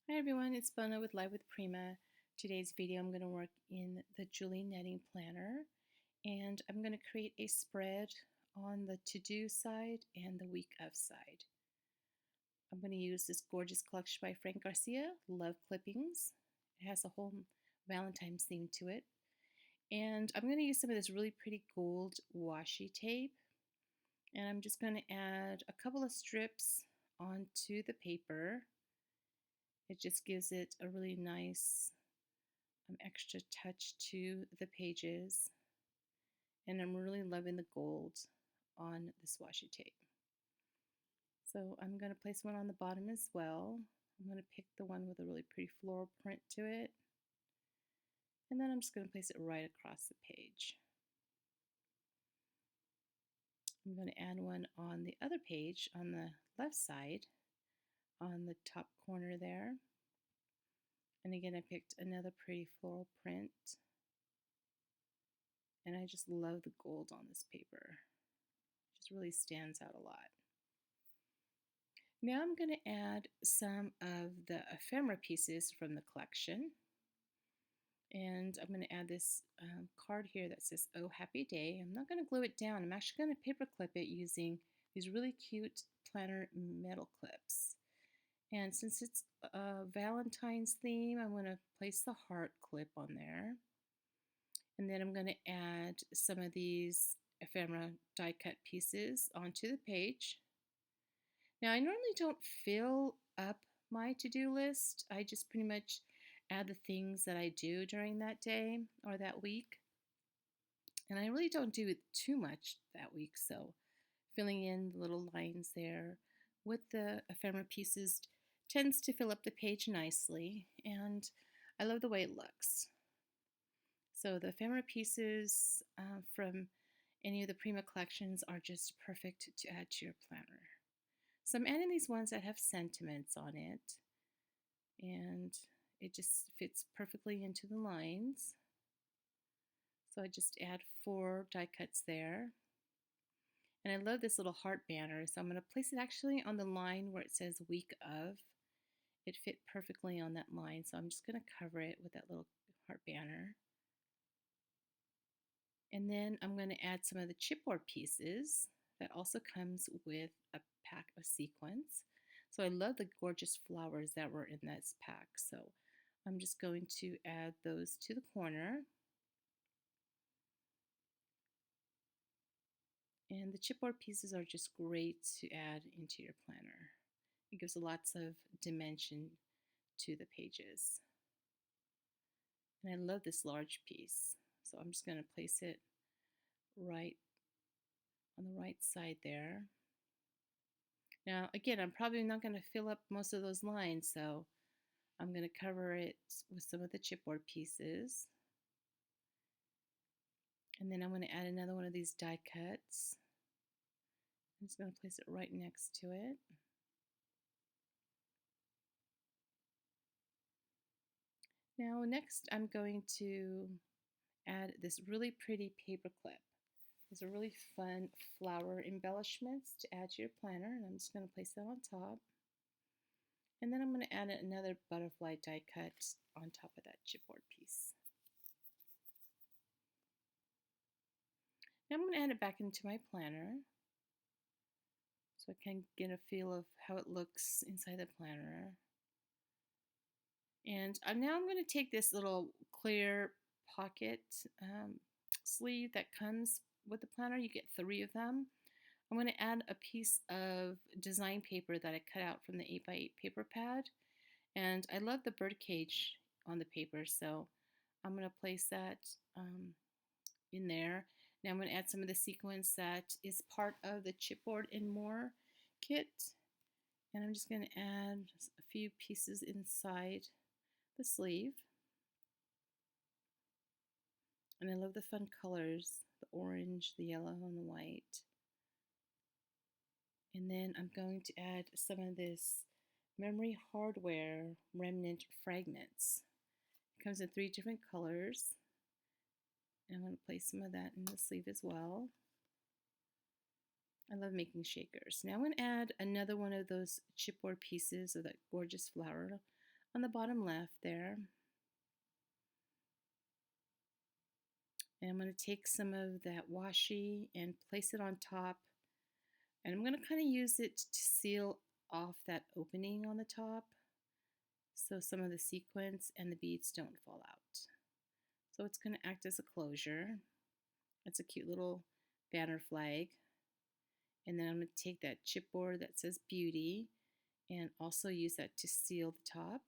Hi everyone, it's Bona with Live with Prima. Today's video I'm going to work in the Julie Netting Planner, and I'm going to create a spread on the to-do side and the week of side. I'm going to use this gorgeous collection by Garcia, Love Clippings. It has a whole Valentine's theme to it. And I'm going to use some of this really pretty gold washi tape, and I'm just going to add a couple of strips onto the paper. It just gives it a really nice extra touch to the pages, and I'm really loving the gold on this washi tape. So I'm going to place one on the bottom as well. I'm going to pick the one with a really pretty floral print to it, and then I'm just going to place it right across the page. I'm going to add one on the other page on the left side on the top corner there. And again, I picked another pretty floral print, and I just love the gold on this paper. It just really stands out a lot. Now I'm going to add some of the ephemera pieces from the collection. And I'm going to add this card here that says, "Oh, happy day." I'm not going to glue it down. I'm actually going to paper clip it using these really cute planner metal clips. And since it's a Valentine's theme, I'm going to place the heart clip on there. And then I'm going to add some of these ephemera die cut pieces onto the page. Now, I normally don't fill up my to-do list. I just pretty much add the things that I do during that day or that week. And I really don't do it too much that week, so filling in the little lines there with the ephemera pieces tends to fill up the page nicely, and I love the way it looks. So the ephemera pieces from any of the Prima collections are just perfect to add to your planner. So I'm adding these ones that have sentiments on it, and it just fits perfectly into the lines. So I just add 4 die cuts there. And I love this little heart banner, so I'm going to place it actually on the line where it says week of. It fit perfectly on that line, so I'm just going to cover it with that little heart banner. And then I'm going to add some of the chipboard pieces that also comes with a pack of sequins. So I love the gorgeous flowers that were in this pack. So I'm just going to add those to the corner. And the chipboard pieces are just great to add into your planner. It gives lots of dimension to the pages. And I love this large piece. So I'm just going to place it right on the right side there. Now, again, I'm probably not going to fill up most of those lines, so I'm going to cover it with some of the chipboard pieces. And then I'm going to add another one of these die cuts. I'm just going to place it right next to it. Now, next I'm going to add this really pretty paper clip. These are really fun flower embellishments to add to your planner, and I'm just going to place that on top. And then I'm going to add another butterfly die cut on top of that chipboard piece. Now I'm going to add it back into my planner so I can get a feel of how it looks inside the planner. And now I'm going to take this little clear pocket sleeve that comes with the planner. You get 3 of them. I'm going to add a piece of design paper that I cut out from the 8x8 paper pad. And I love the birdcage on the paper, so I'm going to place that in there. Now I'm going to add some of the sequins that is part of the Chipboard and More kit. And I'm just going to add a few pieces inside the sleeve. And I love the fun colors, the orange, the yellow, and the white. And then I'm going to add some of this Memory Hardware Remnant Fragments. It comes in 3 different colors. And I'm going to place some of that in the sleeve as well. I love making shakers. Now I'm going to add another one of those chipboard pieces of that gorgeous flower on the bottom left there. And I'm going to take some of that washi and place it on top. And I'm going to kind of use it to seal off that opening on the top so some of the sequins and the beads don't fall out. So it's going to act as a closure. It's a cute little banner flag. And then I'm going to take that chipboard that says beauty and also use that to seal the top.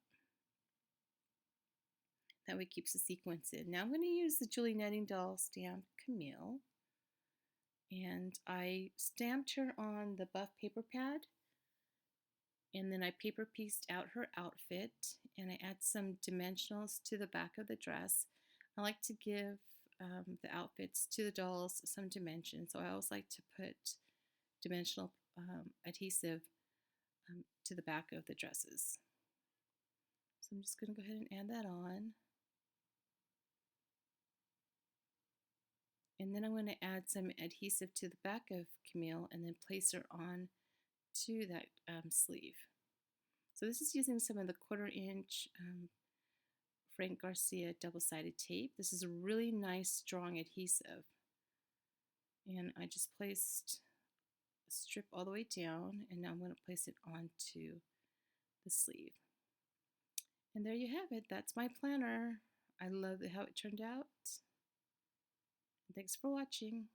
That way it keeps the sequins in. Now I'm going to use the Julie Netting doll stamped Camille. And I stamped her on the buff paper pad. And then I paper pieced out her outfit. And I add some dimensionals to the back of the dress. I like to give the outfits to the dolls some dimension. So I always like to put dimensional adhesive to the back of the dresses. So I'm just going to go ahead and add that on. And then I'm going to add some adhesive to the back of Camille and then place her on to that sleeve. So this is using some of the 1/4 inch Frank Garcia double-sided tape. This is a really nice strong adhesive. And I just placed a strip all the way down, and now I'm going to place it onto the sleeve. And there you have it. That's my planner. I love how it turned out. Thanks for watching.